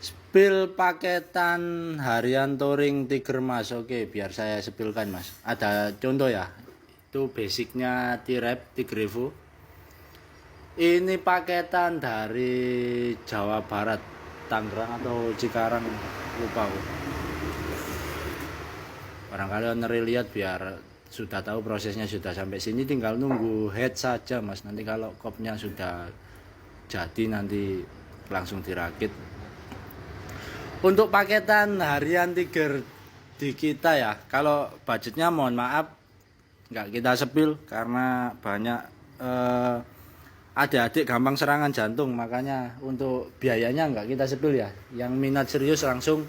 Spill paketan harian touring Tiger Mas. Oke, biar saya spillkan Mas. Ada contoh ya. Itu basicnya T-Rap Tiger Evo. Ini paketan dari Jawa Barat, Tangerang atau Cikarang, lupa aku. Barangkali owner lihat biar sudah tahu prosesnya sudah sampai sini, tinggal nunggu head saja Mas. Nanti kalau kopnya sudah jadi nanti langsung dirakit. Untuk paketan harian Tiger di kita ya, kalau budgetnya mohon maaf nggak kita spill karena banyak adik-adik gampang serangan jantung, makanya untuk biayanya nggak kita spill ya. Yang minat serius langsung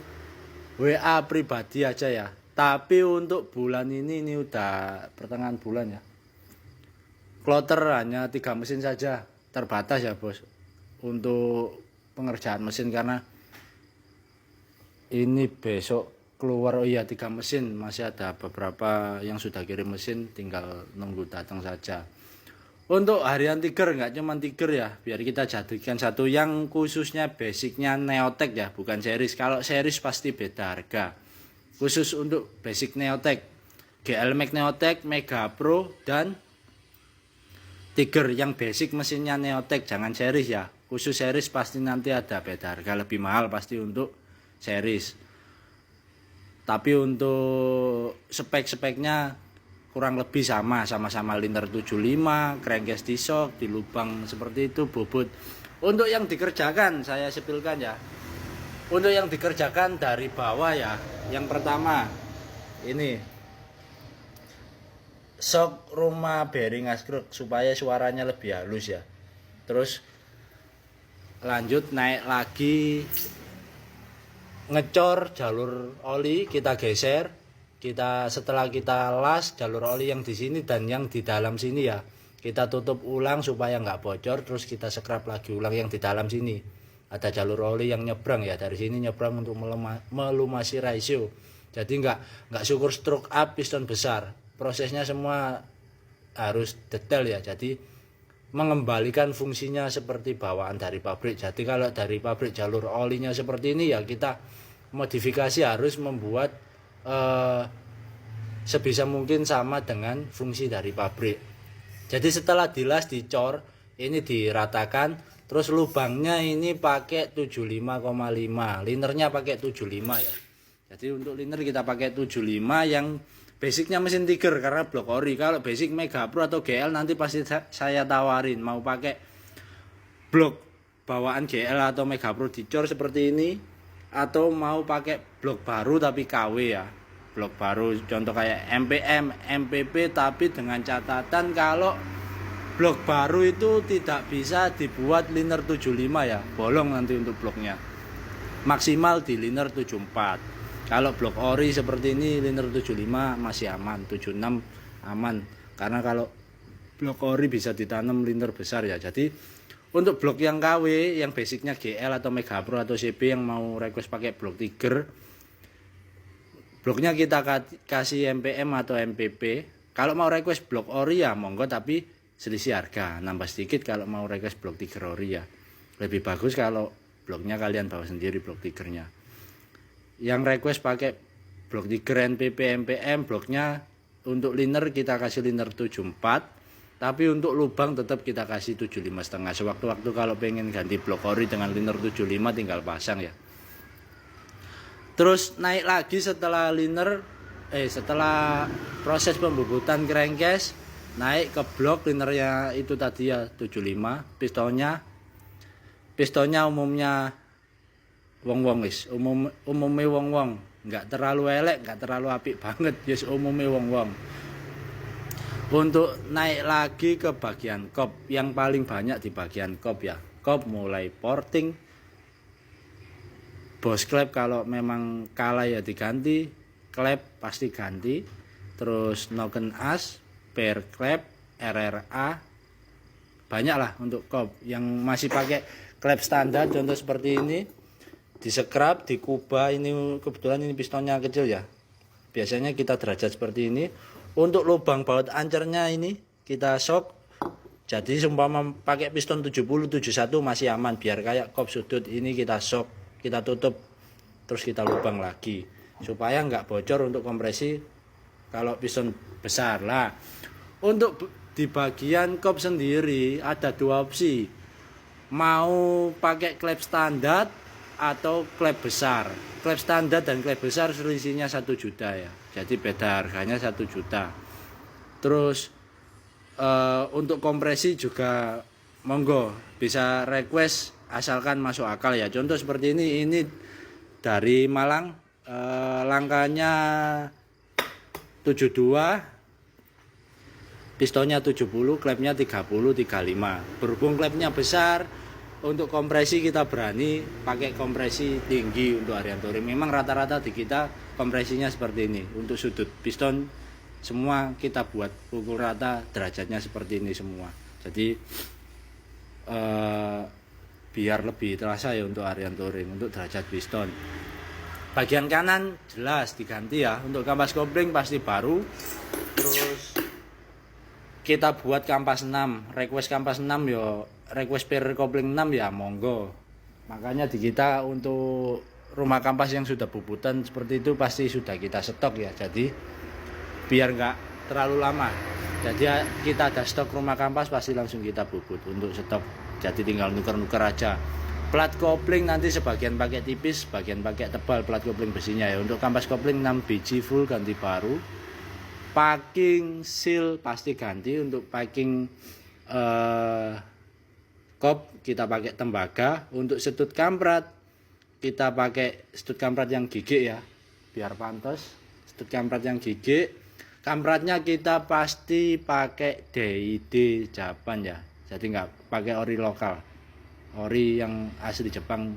WA pribadi aja ya. Tapi untuk bulan ini udah pertengahan bulan ya. Kloter hanya 3 mesin saja, terbatas ya bos untuk pengerjaan mesin karena ini besok keluar. Oh iya, 3 mesin, masih ada beberapa yang sudah kirim mesin, tinggal nunggu datang saja. Untuk harian Tiger nggak cuma Tiger ya, biar kita jadikan satu yang khususnya basicnya Neotech ya, bukan series. Kalau series pasti beda harga. Khusus untuk basic Neotech, GL Max Neotech, Mega Pro dan Tiger yang basic mesinnya Neotech, jangan series ya. Khusus series pasti nanti ada beda harga, lebih mahal pasti untuk series. Tapi untuk spek-speknya kurang lebih sama-sama liner 75, crankcase di shock, di lubang seperti itu, bobot. Untuk yang dikerjakan saya sepilkan ya. Untuk yang dikerjakan dari bawah ya, yang pertama ini shock rumah bearing askruk supaya suaranya lebih halus ya. Terus lanjut naik lagi, ngecor jalur oli kita geser. Setelah kita las jalur oli yang di sini dan yang di dalam sini ya, kita tutup ulang supaya nggak bocor. Terus kita scrub lagi ulang yang di dalam sini. Ada jalur oli yang nyebrang ya, dari sini nyebrang untuk melumasi ratio. Jadi nggak syukur stroke up piston besar. Prosesnya semua harus detail ya. Jadi mengembalikan fungsinya seperti bawaan dari pabrik. Jadi kalau dari pabrik jalur olinya seperti ini ya, kita modifikasi harus membuat sebisa mungkin sama dengan fungsi dari pabrik. Jadi setelah dilas, dicor, ini diratakan. Terus lubangnya ini pakai 75,5, linernya pakai 75 ya. Jadi untuk liner kita pakai 75 yang basicnya mesin Tiger karena blok ori. Kalau basic Mega Pro atau GL nanti pasti saya tawarin mau pakai blok bawaan GL atau Mega Pro dicor seperti ini, atau mau pakai blok baru tapi KW ya. Blok baru contoh kayak MPM, MPP, tapi dengan catatan kalau blok baru itu tidak bisa dibuat liner 75 ya, bolong nanti untuk bloknya. Maksimal di liner 74. Kalau blok ori seperti ini liner 75 masih aman, 76 aman. Karena kalau blok ori bisa ditanam liner besar ya. Jadi untuk blok yang KW, yang basicnya GL atau Mega Pro atau CB yang mau request pakai blok Tiger, bloknya kita kasih MPM atau MPP. Kalau mau request blok ori ya monggo, tapi selisih harga, nambah sedikit kalau mau request blok Tiger ori ya. Lebih bagus kalau bloknya kalian bawa sendiri, blok Tigernya. Yang request pakai blok Tiger NPP MPM, bloknya untuk liner kita kasih liner 74, tapi untuk lubang tetap kita kasih 75,5. Sewaktu-waktu kalau pengen ganti blok ori dengan liner 75 tinggal pasang ya. Terus naik lagi setelah setelah proses pembubutan crankcase, naik ke blok linernya itu tadi ya 75. Pistonnya umumnya wong-wong wis, umumnya wong-wong, nggak terlalu elek, nggak terlalu apik banget, yes umumnya wong-wong. Untuk naik lagi ke bagian kop, yang paling banyak di bagian kop ya. Kop mulai porting, bos klep kalau memang kalah ya diganti, klep pasti ganti. Terus noken as, pair klep, RRA, banyak lah untuk kop. Yang masih pakai klep standar contoh seperti ini, di scrub, di kuba. Ini kebetulan ini pistonnya kecil ya, biasanya kita derajat seperti ini. Untuk lubang baut ancernya ini kita shock. Jadi seumpama pakai piston 70 71 masih aman, biar kayak kop sudut ini kita shock kita tutup terus kita lubang lagi supaya nggak bocor untuk kompresi kalau piston besar lah. Untuk di bagian kop sendiri ada dua opsi, mau pakai klep standar atau klep besar. Klep standar dan klep besar selisihnya 1 juta ya, jadi beda harganya 1 juta. Terus untuk kompresi juga monggo bisa request asalkan masuk akal ya. Contoh seperti ini dari Malang, langkahnya 72, pistonnya 70, klepnya 30, 35. Berhubung klepnya besar, untuk kompresi kita berani pakai kompresi tinggi untuk Arianto Ring. Memang rata-rata di kita kompresinya seperti ini. Untuk sudut piston semua kita buat pukul rata, derajatnya seperti ini semua. Jadi biar lebih terasa ya untuk Arianto Ring, untuk derajat piston. Bagian kanan jelas diganti ya, untuk kampas kopling pasti baru. Terus kita buat kampas 6, request kampas 6 yo, request per kopling 6 ya monggo. Makanya di kita untuk rumah kampas yang sudah bubutan seperti itu pasti sudah kita stok ya. Jadi biar nggak terlalu lama. Jadi kita ada stok rumah kampas pasti langsung kita bubut untuk stok. Jadi tinggal nuker-nuker aja. Plat kopling nanti sebagian pakai tipis, sebagian pakai tebal plat kopling besinya ya. Untuk kampas kopling 6 biji full ganti baru. Packing seal pasti ganti. Untuk packing kop kita pakai tembaga. Untuk setut kamprat kita pakai setut kamprat yang gigik ya, biar pantas. Setut kamprat yang gigik. Kampratnya kita pasti pakai DID Japan ya. Jadi nggak pakai ori lokal. Ori yang asli Jepang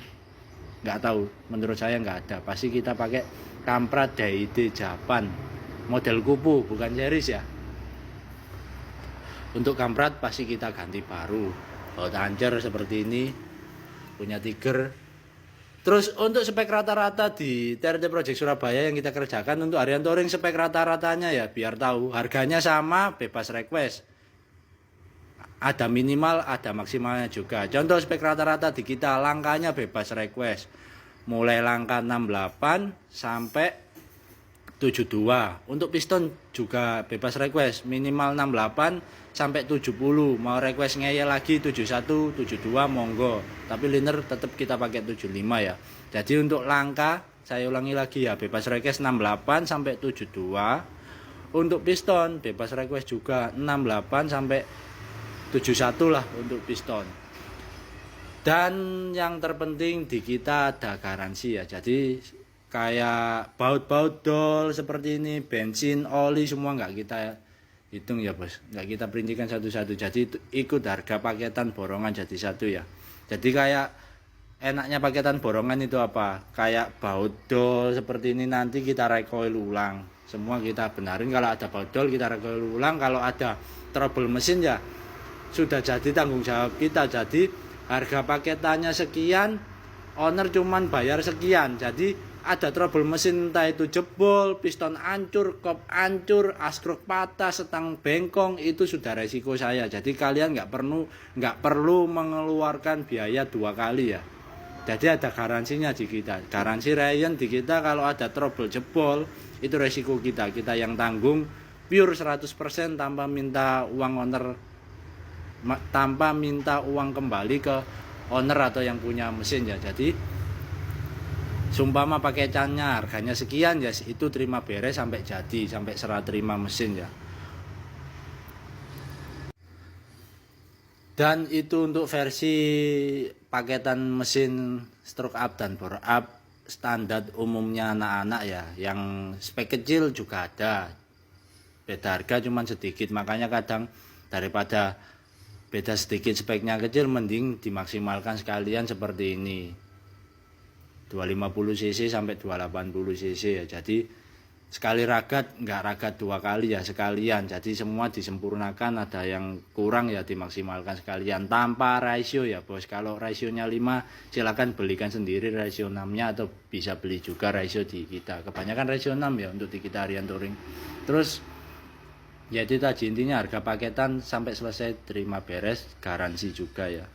nggak tahu, menurut saya nggak ada. Pasti kita pakai kamprat DID Japan, model kupu bukan series ya. Untuk kamprat pasti kita ganti baru. Baut ancer seperti ini, punya Tiger. Terus untuk spek rata-rata di TRT Project Surabaya yang kita kerjakan untuk Arianto Ring, spek rata-ratanya ya biar tahu harganya sama, bebas request. Ada minimal, ada maksimalnya juga. Contoh spek rata-rata di kita langkahnya bebas request. Mulai langkah 68 sampai 72. Untuk piston juga bebas request, minimal 68 sampai 70. Mau request ngeyel lagi 71, 72 monggo. Tapi liner tetap kita pakai 75 ya. Jadi untuk langkah saya ulangi lagi ya, bebas request 68 sampai 72. Untuk piston bebas request juga 68 sampai 71 lah untuk piston. Dan yang terpenting di kita ada garansi ya. Jadi kayak baut-baut dol seperti ini, bensin, oli semua nggak kita hitung ya bos, nggak kita perintikan satu-satu. Jadi ikut harga paketan borongan jadi satu ya. Jadi kayak enaknya paketan borongan itu apa? Kayak baut dol seperti ini nanti kita recoil ulang. Semua kita benarin, kalau ada baut dol kita recoil ulang, kalau ada trouble mesin ya sudah jadi tanggung jawab kita. Jadi harga paketannya sekian, owner cuman bayar sekian. Jadi ada trouble mesin entah itu jebol, piston hancur, kop hancur, askruk patah, setang bengkong, itu sudah resiko saya. Jadi kalian nggak perlu mengeluarkan biaya 2 kali ya. Jadi ada garansinya di kita. Garansi Ryan di kita kalau ada trouble jebol itu resiko kita yang tanggung pure 100% tanpa minta uang owner, tanpa minta uang kembali ke owner atau yang punya mesin ya. Jadi sumpama paketannya harganya sekian ya, itu terima beres sampai jadi, sampai serah terima mesin ya. Dan itu untuk versi paketan mesin stroke up dan bore up standar umumnya anak-anak ya. Yang spek kecil juga ada, beda harga cuman sedikit. Makanya kadang daripada beda sedikit speknya kecil, mending dimaksimalkan sekalian seperti ini, 250 cc sampai 280 cc ya. Jadi sekali ragat nggak ragat 2 kali ya, sekalian. Jadi semua disempurnakan, ada yang kurang ya dimaksimalkan sekalian tanpa rasio ya bos. Kalau rasionya 5 silakan belikan sendiri rasio 6-nya, atau bisa beli juga rasio di kita. Kebanyakan rasio 6 ya untuk di kita Arianto Ring. Terus ya itu tadi intinya, harga paketan sampai selesai terima beres, garansi juga ya.